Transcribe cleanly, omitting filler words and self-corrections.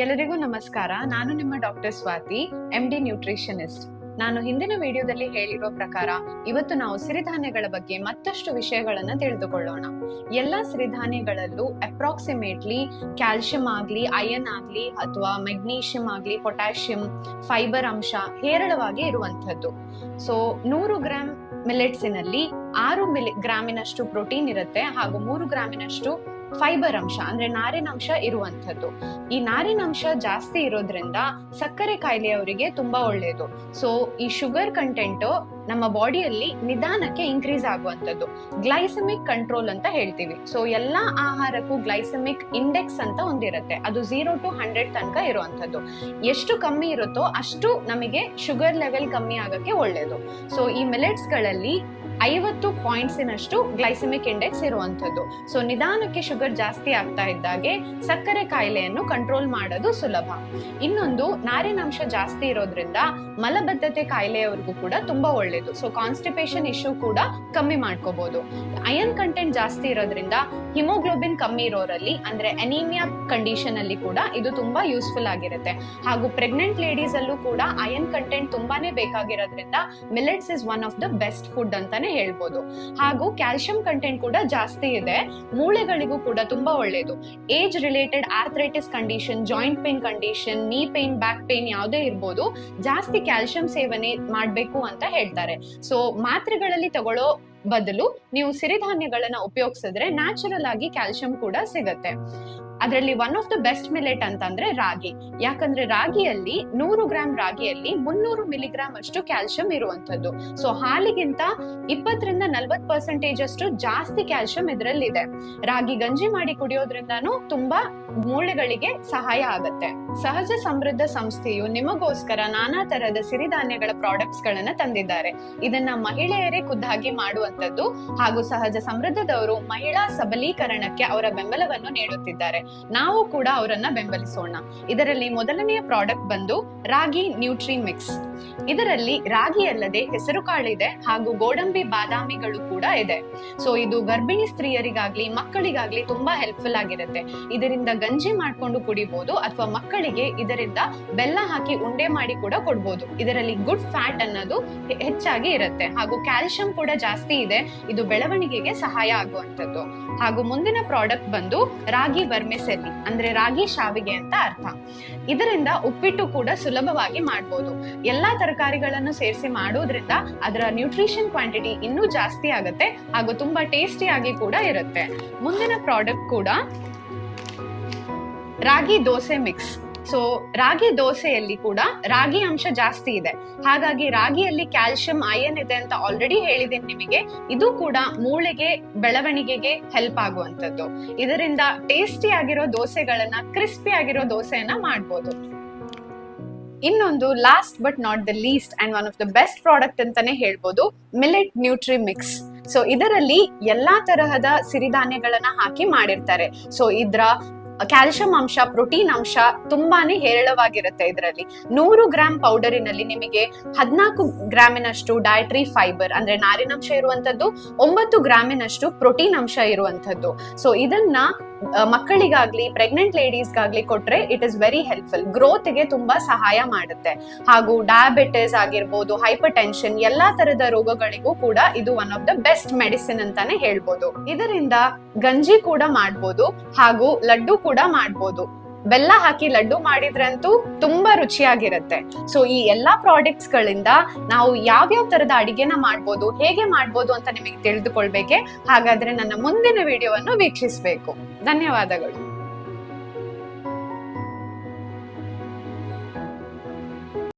ಎಲ್ಲರಿಗೂ ನಮಸ್ಕಾರ. ನಾನು ನಿಮ್ಮ ಡಾಕ್ಟರ್ ಸ್ವಾತಿ, MD ನ್ಯೂಟ್ರಿಷನಿಸ್ಟ್. ನಾನು ಹಿಂದಿನ ವಿಡಿಯೋದಲ್ಲಿ ಹೇಳಿರೋ ಪ್ರಕಾರ ಇವತ್ತು ನಾವು ಸಿರಿಧಾನ್ಯಗಳ ಬಗ್ಗೆ ಮತ್ತಷ್ಟು ವಿಷಯಗಳನ್ನ ತಿಳಿದುಕೊಳ್ಳೋಣ. ಎಲ್ಲಾ ಸಿರಿಧಾನ್ಯಗಳಲ್ಲೂ ಅಪ್ರಾಕ್ಸಿಮೇಟ್ಲಿ ಕ್ಯಾಲ್ಸಿಯಂ ಆಗ್ಲಿ, ಐರನ್ ಆಗ್ಲಿ, ಅಥವಾ ಮೆಗ್ನೀಷಿಯಂ ಆಗ್ಲಿ, ಪೊಟ್ಯಾಷಿಯಂ, ಫೈಬರ್ ಅಂಶ ಹೇರಳವಾಗಿ ಇರುವಂತದ್ದು. ಸೊ 100 ಗ್ರಾಂ ಮಿಲೆಟ್ಸಿನಲ್ಲಿ 6 ಗ್ರಾಮಿನಷ್ಟು ಪ್ರೋಟೀನ್ ಇರುತ್ತೆ ಹಾಗೂ 3 ಗ್ರಾಮಿನಷ್ಟು ಫೈಬರ್ ಅಂಶ ಅಂದ್ರೆ ನಾರಿನಂಶ ಇರುವಂತದ್ದು. ಈ ನಾರಿನಂಶ ಜಾಸ್ತಿ ಇರೋದ್ರಿಂದ ಸಕ್ಕರೆ ಕಾಯಿಲೆಯವರಿಗೆ ತುಂಬಾ ಒಳ್ಳೆಯದು. ಸೊ ಈ ಶುಗರ್ ಕಂಟೆಂಟ್ ನಮ್ಮ ಬಾಡಿಯಲ್ಲಿ ನಿಧಾನಕ್ಕೆ ಇನ್ಕ್ರೀಸ್ ಆಗುವಂತದ್ದು. ಗ್ಲೈಸೆಮಿಕ್ ಕಂಟ್ರೋಲ್ ಅಂತ ಹೇಳ್ತೀವಿ. ಸೊ ಎಲ್ಲಾ ಆಹಾರಕ್ಕೂ ಗ್ಲೈಸೆಮಿಕ್ ಇಂಡೆಕ್ಸ್ ಅಂತ ಒಂದಿರುತ್ತೆ. ಅದು 0 to 100 ತನಕ ಇರುವಂತದ್ದು. ಎಷ್ಟು ಕಮ್ಮಿ ಇರುತ್ತೋ ಅಷ್ಟು ನಮಗೆ ಶುಗರ್ ಲೆವೆಲ್ ಕಮ್ಮಿ ಆಗಕ್ಕೆ ಒಳ್ಳೇದು. ಸೊ ಈ ಮಿಲೆಟ್ಸ್ ಗಳಲ್ಲಿ 50 ಪಾಯಿಂಟ್ಸಿನಷ್ಟು ಗ್ಲೈಸೆಮಿಕ್ ಇಂಡೆಕ್ಸ್ ಇರುವಂತದ್ದು. ಸೊ ನಿಧಾನಕ್ಕೆ ಶುಗರ್ ಜಾಸ್ತಿ ಆಗ್ತಾ ಇದ್ದಾಗೆ ಸಕ್ಕರೆ ಕಾಯಿಲೆಯನ್ನು ಕಂಟ್ರೋಲ್ ಮಾಡೋದು ಸುಲಭ. ಇನ್ನೊಂದು, ನಾರಿನಂಶ ಜಾಸ್ತಿ ಇರೋದ್ರಿಂದ ಮಲಬದ್ಧತೆ ಕಾಯಿಲೆಯವರಿಗೂ ಕೂಡ ತುಂಬಾ ಒಳ್ಳೇದು. ಸೊ ಕಾನ್ಸ್ಟಿಪೇಷನ್ ಇಶ್ಯೂ ಕೂಡ ಕಮ್ಮಿ ಮಾಡ್ಕೋಬಹುದು. ಐರನ್ ಕಂಟೆಂಟ್ ಜಾಸ್ತಿ ಇರೋದ್ರಿಂದ ಹಿಮೋಗ್ಲೋಬಿನ್ ಕಮ್ಮಿ ಇರೋರಲ್ಲಿ ಅಂದ್ರೆ ಅನಿಮಿಯಾ ಕಂಡೀಷನ್ ಅಲ್ಲಿ ಕೂಡ ಇದು ತುಂಬಾ ಯೂಸ್ಫುಲ್ ಆಗಿರುತ್ತೆ. ಹಾಗೂ ಪ್ರೆಗ್ನೆಂಟ್ ಲೇಡೀಸ್ ಅಲ್ಲೂ ಕೂಡ ಐರನ್ ಕಂಟೆಂಟ್ ತುಂಬಾನೇ ಬೇಕಾಗಿರೋದ್ರಿಂದ millets is one of the best food ಅಂತಾನೆ ಹೇಳ್ಬೋದು. ಹಾಗೂ ಕ್ಯಾಲ್ಸಿಯಂ ಕಂಟೆಂಟ್ ಕೂಡ ಜಾಸ್ತಿ ಇದೆ, ಮೂಳೆಗಳಿಗೂ ಕೂಡ ತುಂಬಾ ಒಳ್ಳೇದು. Age related arthritis condition, joint pain condition, ನೀ ಪೇನ್, ಬ್ಯಾಕ್ ಪೇನ್ ಯಾವುದೇ ಇರ್ಬೋದು, ಜಾಸ್ತಿ ಕ್ಯಾಲ್ಸಿಯಂ ಸೇವನೆ ಮಾಡ್ಬೇಕು ಅಂತ ಹೇಳ್ತಾರೆ. ಸೊ ಮಾತ್ರೆಗಳಲ್ಲಿ ತಗೊಳ್ಳೋ ಬದಲು ನೀವು ಸಿರಿಧಾನ್ಯಗಳನ್ನ ಉಪಯೋಗಿಸಿದ್ರೆ ನ್ಯಾಚುರಲ್ ಆಗಿ ಕ್ಯಾಲ್ಸಿಯಂ ಕೂಡ ಸಿಗತ್ತೆ. ಅದರಲ್ಲಿ one of the best millet ಅಂತಂದ್ರೆ ರಾಗಿ. ಯಾಕಂದ್ರೆ ರಾಗಿಯಲ್ಲಿ 100 ಗ್ರಾಂ ರಾಗಿಯಲ್ಲಿ 300 ಮಿಲಿಗ್ರಾಂ ಅಷ್ಟು ಕ್ಯಾಲ್ಸಿಯಂ ಇರುವಂತದ್ದು. ಸೊ ಹಾಲಿಗಿಂತ 20-40% ಅಷ್ಟು ಜಾಸ್ತಿ ಕ್ಯಾಲ್ಸಿಯಂ ಇದರಲ್ಲಿದೆ. ರಾಗಿ ಗಂಜಿ ಮಾಡಿ ಕುಡಿಯೋದ್ರಿಂದಾನು ತುಂಬಾ ಮೂಳೆಗಳಿಗೆ ಸಹಾಯ ಆಗತ್ತೆ. ಸಹಜ ಸಮೃದ್ಧ ಸಂಸ್ಥೆಯು ನಿಮಗೋಸ್ಕರ ನಾನಾ ತರಹದ ಸಿರಿಧಾನ್ಯಗಳ ಪ್ರಾಡಕ್ಟ್ಸ್ ಗಳನ್ನ ತಂದಿದ್ದಾರೆ. ಇದನ್ನ ಮಹಿಳೆಯರೇ ಖುದ್ದಾಗಿ ಮಾಡುವಂತದ್ದು. ಹಾಗೂ ಸಹಜ ಸಮೃದ್ಧದವರು ಮಹಿಳಾ ಸಬಲೀಕರಣಕ್ಕೆ ಅವರ ಬೆಂಬಲವನ್ನು ನೀಡುತ್ತಿದ್ದಾರೆ. ನಾವು ಕೂಡ ಅವರನ್ನ ಬೆಂಬಲಿಸೋಣ. ಇದರಲ್ಲಿ ಮೊದಲನೆಯ ಪ್ರಾಡಕ್ಟ್ ಬಂದು ರಾಗಿ ನ್ಯೂಟ್ರಿ ಮಿಕ್ಸ್. ಇದರಲ್ಲಿ ರಾಗಿ ಅಲ್ಲದೆ ಹೆಸರು ಕಾಳಿದೆ ಹಾಗೂ ಗೋಡಂಬಿ ಬಾದಾಮಿಗಳು ಕೂಡ ಇದೆ. ಸೊ ಇದು ಗರ್ಭಿಣಿ ಸ್ತ್ರೀಯರಿಗಾಗ್ಲಿ ಮಕ್ಕಳಿಗಾಗ್ಲಿ ತುಂಬಾ ಹೆಲ್ಪ್ಫುಲ್ ಆಗಿರುತ್ತೆ. ಇದರಿಂದ ಗಂಜಿ ಮಾಡ್ಕೊಂಡು ಕುಡಿಬಹುದು ಅಥವಾ ಮಕ್ಕಳಿಗೆ ಇದರಿಂದ ಬೆಲ್ಲ ಹಾಕಿ ಉಂಡೆ ಮಾಡಿ ಕೂಡ ಕೊಡ್ಬೋದು. ಇದರಲ್ಲಿ ಗುಡ್ ಫ್ಯಾಟ್ ಅನ್ನೋದು ಹೆಚ್ಚಾಗಿ ಇರುತ್ತೆ ಹಾಗೂ ಕ್ಯಾಲ್ಸಿಯಂ ಕೂಡ ಜಾಸ್ತಿ ಇದೆ. ಇದು ಬೆಳವಣಿಗೆಗೆ ಸಹಾಯ ಆಗುವಂತದ್ದು. ಹಾಗೂ ಮುಂದಿನ ಪ್ರಾಡಕ್ಟ್ ಬಂದು ರಾಗಿ ವರ್ಮಿಸೆಲ್ಲಿ ಅಂದ್ರೆ ರಾಗಿ ಶಾವಿಗೆ ಅಂತ ಅರ್ಥ. ಇದರಿಂದ ಉಪ್ಪಿಟ್ಟು ಕೂಡ ಸುಲಭವಾಗಿ ಮಾಡಬಹುದು. ಎಲ್ಲಾ ತರಕಾರಿಗಳನ್ನು ಸೇರಿಸಿ ಮಾಡೋದ್ರಿಂದ ಅದರ ನ್ಯೂಟ್ರಿಷನ್ ಕ್ವಾಂಟಿಟಿ ಇನ್ನೂ ಜಾಸ್ತಿ ಆಗುತ್ತೆ ಹಾಗೂ ತುಂಬಾ ಟೇಸ್ಟಿ ಆಗಿ ಕೂಡ ಇರುತ್ತೆ. ಮುಂದಿನ ಪ್ರಾಡಕ್ಟ್ ಕೂಡ ರಾಗಿ ದೋಸೆ ಮಿಕ್ಸ್. ಸೊ ರಾಗಿ ದೋಸೆಯಲ್ಲಿ ಕೂಡ ರಾಗಿ ಅಂಶ ಜಾಸ್ತಿ ಇದೆ. ಹಾಗಾಗಿ ರಾಗಿಯಲ್ಲಿ ಕ್ಯಾಲ್ಸಿಯಂ, ಐರನ್ ಇದೆ ಅಂತ ಆಲ್ರೆಡಿ ಹೇಳಿದ್ದೀನಿ ನಿಮಗೆ. ಇದು ಕೂಡ ಮೂಳೆಗೆ ಬೆಳವಣಿಗೆಗೆ ಹೆಲ್ಪ್ ಆಗುವಂತದ್ದು. ಇದರಿಂದ ಟೇಸ್ಟಿ ಆಗಿರೋ ದೋಸೆಗಳನ್ನ, ಕ್ರಿಸ್ಪಿ ಆಗಿರೋ ದೋಸೆಯನ್ನ ಮಾಡ್ಬೋದು. ಇನ್ನೊಂದು last but not the least and one of the best product ಅಂತಾನೆ ಹೇಳ್ಬೋದು, ಮಿಲೆಟ್ ನ್ಯೂಟ್ರಿ ಮಿಕ್ಸ್. ಸೊ ಇದರಲ್ಲಿ ಎಲ್ಲಾ ತರಹದ ಸಿರಿಧಾನ್ಯಗಳನ್ನ ಹಾಕಿ ಮಾಡಿರ್ತಾರೆ. ಸೊ ಇದ್ರ ಕ್ಯಾಲ್ಸಿಯಂ ಅಂಶ, ಪ್ರೋಟೀನ್ ಅಂಶ ತುಂಬಾನೇ ಹೇರಳವಾಗಿರುತ್ತೆ. ಇದರಲ್ಲಿ 100 ಗ್ರಾಂ ಪೌಡರಿನಲ್ಲಿ ನಿಮಗೆ 14 ಗ್ರಾಮಿನಷ್ಟು ಡಯಟ್ರಿ ಫೈಬರ್ ಅಂದ್ರೆ ನಾರಿನಂಶ ಇರುವಂತದ್ದು, 9 ಗ್ರಾಮಿನಷ್ಟು ಪ್ರೋಟೀನ್ ಅಂಶ ಇರುವಂತದ್ದು. ಸೊ ಇದನ್ನ ಮಕ್ಕಳಿಗಾಗ್ಲಿ ಪ್ರೆಗ್ನೆಂಟ್ ಲೇಡೀಸ್ಗಾಗ್ಲಿ ಕೊಟ್ರೆ it is very helpful. Growth ಗೆ ತುಂಬಾ ಸಹಾಯ ಮಾಡುತ್ತೆ. ಹಾಗೂ ಡಯಾಬಿಟಿಸ್ ಆಗಿರ್ಬೋದು, ಹೈಪರ್ ಟೆನ್ಷನ್, ಎಲ್ಲಾ ತರದ ರೋಗಗಳಿಗೂ ಕೂಡ ಇದು one of the best medicine ಅಂತಾನೆ ಹೇಳ್ಬೋದು. ಇದರಿಂದ ಗಂಜಿ ಕೂಡ ಮಾಡ್ಬೋದು ಹಾಗೂ ಲಡ್ಡು ಕೂಡ ಮಾಡ್ಬೋದು. ಬೆಲ್ಲ ಹಾಕಿ ಲಡ್ಡು ಮಾಡಿದ್ರಂತೂ ತುಂಬಾ ರುಚಿಯಾಗಿರುತ್ತೆ. ಸೊ ಈ ಎಲ್ಲಾ ಪ್ರಾಡಕ್ಟ್ಸ್ ಗಳಿಂದ ನಾವು ಯಾವ್ಯಾವ ತರದ ಅಡಿಗೆನ ಮಾಡ್ಬೋದು, ಹೇಗೆ ಮಾಡ್ಬೋದು ಅಂತ ನಿಮಗೆ ತಿಳಿದುಕೊಳ್ಬೇಕೆ? ಹಾಗಾದ್ರೆ ನನ್ನ ಮುಂದಿನ ವಿಡಿಯೋವನ್ನು ವೀಕ್ಷಿಸಬೇಕು. ಧನ್ಯವಾದಗಳು.